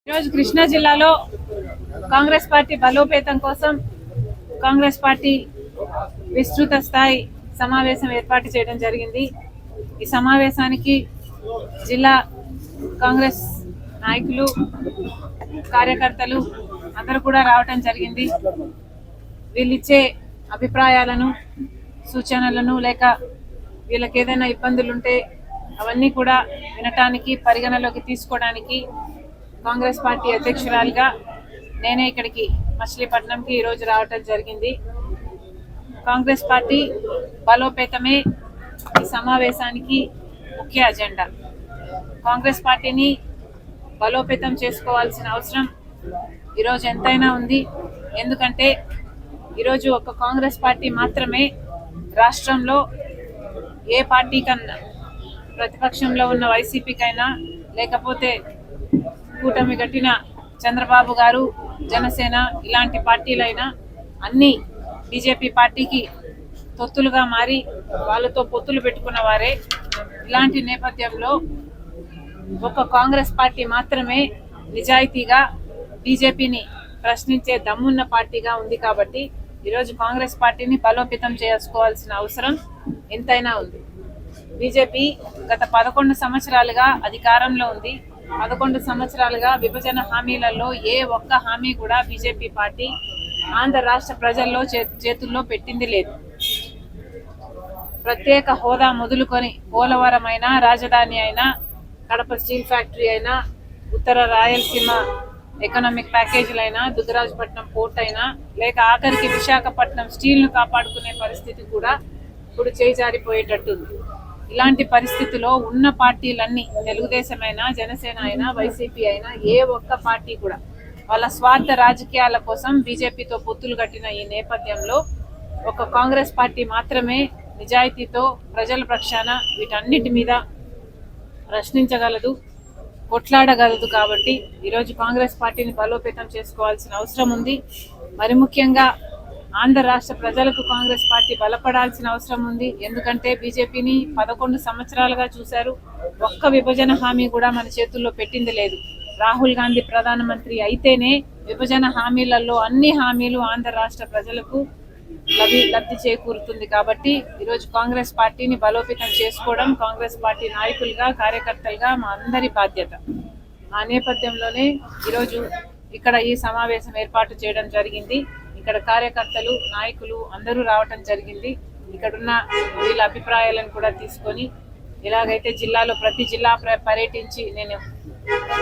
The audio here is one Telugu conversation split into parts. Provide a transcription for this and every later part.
ఈరోజు కృష్ణా జిల్లాలో కాంగ్రెస్ పార్టీ బలోపేతం కోసం కాంగ్రెస్ పార్టీ విస్తృత స్థాయి సమావేశం ఏర్పాటు చేయడం జరిగింది. ఈ సమావేశానికి జిల్లా కాంగ్రెస్ నాయకులు, కార్యకర్తలు అందరూ కూడా రావటం జరిగింది. వీళ్ళిచ్చే అభిప్రాయాలను, సూచనలను లేక వీళ్ళకి ఏదైనా ఇబ్బందులుంటే అవన్నీ కూడా వినటానికి, పరిగణలోకి తీసుకోవడానికి కాంగ్రెస్ పార్టీ అధ్యక్షురాలిగా నేనే ఇక్కడికి మచిలీపట్నంకి ఈరోజు రావటం జరిగింది. కాంగ్రెస్ పార్టీ బలోపేతమే ఈ సమావేశానికి ముఖ్య అజెండా. కాంగ్రెస్ పార్టీని బలోపేతం చేసుకోవాల్సిన అవసరం ఈరోజు ఎంతైనా ఉంది. ఎందుకంటే ఈరోజు ఒక కాంగ్రెస్ పార్టీ మాత్రమే రాష్ట్రంలో ఏ పార్టీ కన్నా, ప్రతిపక్షంలో ఉన్న వైసీపీకైనా లేకపోతే కూటమి గట్టిన చంద్రబాబు గారు, జనసేన ఇలాంటి పార్టీలైనా అన్ని బీజేపీ పార్టీకి తొత్తులుగా మారి వాళ్ళతో పొత్తులు పెట్టుకున్న వారే. ఇలాంటి నేపథ్యంలో ఒక కాంగ్రెస్ పార్టీ మాత్రమే నిజాయితీగా బీజేపీని ప్రశ్నించే దమ్మున్న పార్టీగా ఉంది. కాబట్టి ఈరోజు కాంగ్రెస్ పార్టీని బలోపేతం చేసుకోవాల్సిన అవసరం ఎంతైనా ఉంది. బీజేపీ గత 11 సంవత్సరాలుగా అధికారంలో ఉంది. 11 సంవత్సరాలుగా విభజన హామీలలో ఏ ఒక్క హామీ కూడా బీజేపీ పార్టీ ఆంధ్ర రాష్ట్ర ప్రజల్లో చేతుల్లో పెట్టింది లేదు. ప్రత్యేక హోదా మొదలుకొని పోలవరం అయినా, రాజధాని అయినా, కడప స్టీల్ ఫ్యాక్టరీ అయినా, ఉత్తర రాయలసీమ ఎకనామిక్ ప్యాకేజీలైనా, దుగ్గరాజపట్నం పోర్ట్ అయినా, లేక ఆఖరికి విశాఖపట్నం స్టీల్ను కాపాడుకునే పరిస్థితి కూడా ఇప్పుడు చేజారిపోయేటట్టుంది. ఇలాంటి పరిస్థితిలో ఉన్న పార్టీలన్నీ, తెలుగుదేశం అయినా, జనసేన అయినా, వైసీపీ అయినా, ఏ ఒక్క పార్టీ కూడా వాళ్ళ స్వార్థ రాజకీయాల కోసం బీజేపీతో పొత్తులు కట్టిన ఈ నేపథ్యంలో ఒక కాంగ్రెస్ పార్టీ మాత్రమే నిజాయితీతో ప్రజల పక్షాన వీటన్నిటి మీద ప్రశ్నించగలదు, కొట్లాడగలదు. కాబట్టి ఈరోజు కాంగ్రెస్ పార్టీని బలోపేతం చేసుకోవాల్సిన అవసరం ఉంది. మరి ముఖ్యంగా ఆంధ్ర రాష్ట్ర ప్రజలకు కాంగ్రెస్ పార్టీ బలపడాల్సిన అవసరం ఉంది. ఎందుకంటే బీజేపీని 11 సంవత్సరాలుగా చూశారు. ఒక్క విభజన హామీ కూడా మన చేతుల్లో పెట్టింది లేదు. రాహుల్ గాంధీ ప్రధానమంత్రి అయితేనే విభజన హామీలలో అన్ని హామీలు ఆంధ్ర రాష్ట్ర ప్రజలకు లబ్ధి చేకూరుతుంది. కాబట్టి ఈరోజు కాంగ్రెస్ పార్టీని బలోపేతం చేసుకోవడం కాంగ్రెస్ పార్టీ నాయకులుగా, కార్యకర్తలుగా మా అందరి బాధ్యత. ఆ నేపథ్యంలోనే ఈరోజు ఇక్కడ ఈ సమావేశం ఏర్పాటు చేయడం జరిగింది. ఇక్కడ కార్యకర్తలు, నాయకులు అందరూ రావటం జరిగింది. ఇక్కడున్న వీళ్ళ అభిప్రాయాలను కూడా తీసుకొని, ఎలాగైతే జిల్లాలో ప్రతి జిల్లా పర్యటించి నేను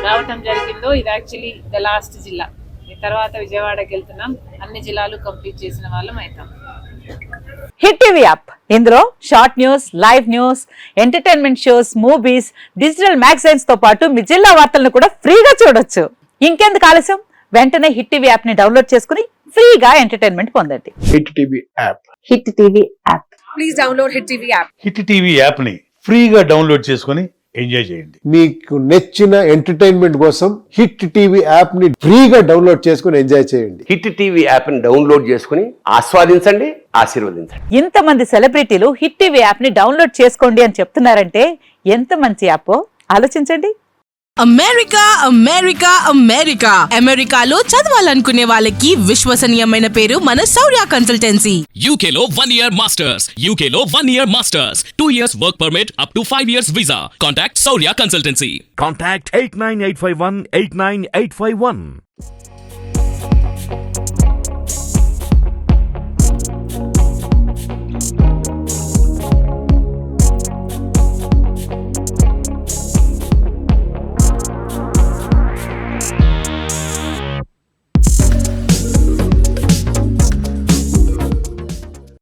రావటం జరిగిందో, ఇది యాక్చువల్లీ ద లాస్ట్ జిల్లా. ఈ తర్వాత విజయవాడకి వెళ్తున్నాం. అన్ని జిల్లాలు కంప్లీట్ చేసిన వాళ్ళం అవుతాం. హిట్ టీవీ యాప్, ఇందులో short news, live news, entertainment shows, movies, digital magazines తో పాటు మీ జిల్లా వార్తలను కూడా ఫ్రీగా చూడొచ్చు. ఇంకెందుకు ఆలస్యం, వెంటనే హిట్ టీవీ యాప్ ని డౌన్లోడ్ చేసుకుని ఫ్రీగా ఎంటర్టైన్మెంట్ పొందండి. Hit TV app. Hit TV app. Please download hit TV app. Hit TV app ని ఫ్రీగా డౌన్లోడ్ చేసుకుని ఎంజాయ్ చేయండి. మీకు నచ్చిన ఎంటర్టైన్మెంట్ కోసం హిట్ టీవీ యాప్ ని ఫ్రీగా డౌన్లోడ్ చేసుకుని ఎంజాయ్ చేయండి. హిట్ టీవీ యాప్ ని డౌన్లోడ్ చేసుకుని ఆస్వాదించండి, ఆశీర్వదించండి. ఇంతమంది సెలబ్రిటీలు హిట్ టీవీ యాప్ ని డౌన్లోడ్ చేసుకోండి అని చెప్తున్నారంటే ఎంత మంచి యాప్ ఆలోచించండి. అమెరికా అమెరికా అమెరికా అమెరికాలో చదవాలనుకునే వాళ్ళకి విశ్వసనీయమైన పేరు మన శౌర్య కన్సల్టెన్సీ. UK లో 1 year masters, UK లో 1 year masters, 2 years work permit up to 5 years visa. Contact Saurya Consultancy. Contact 89851 89851.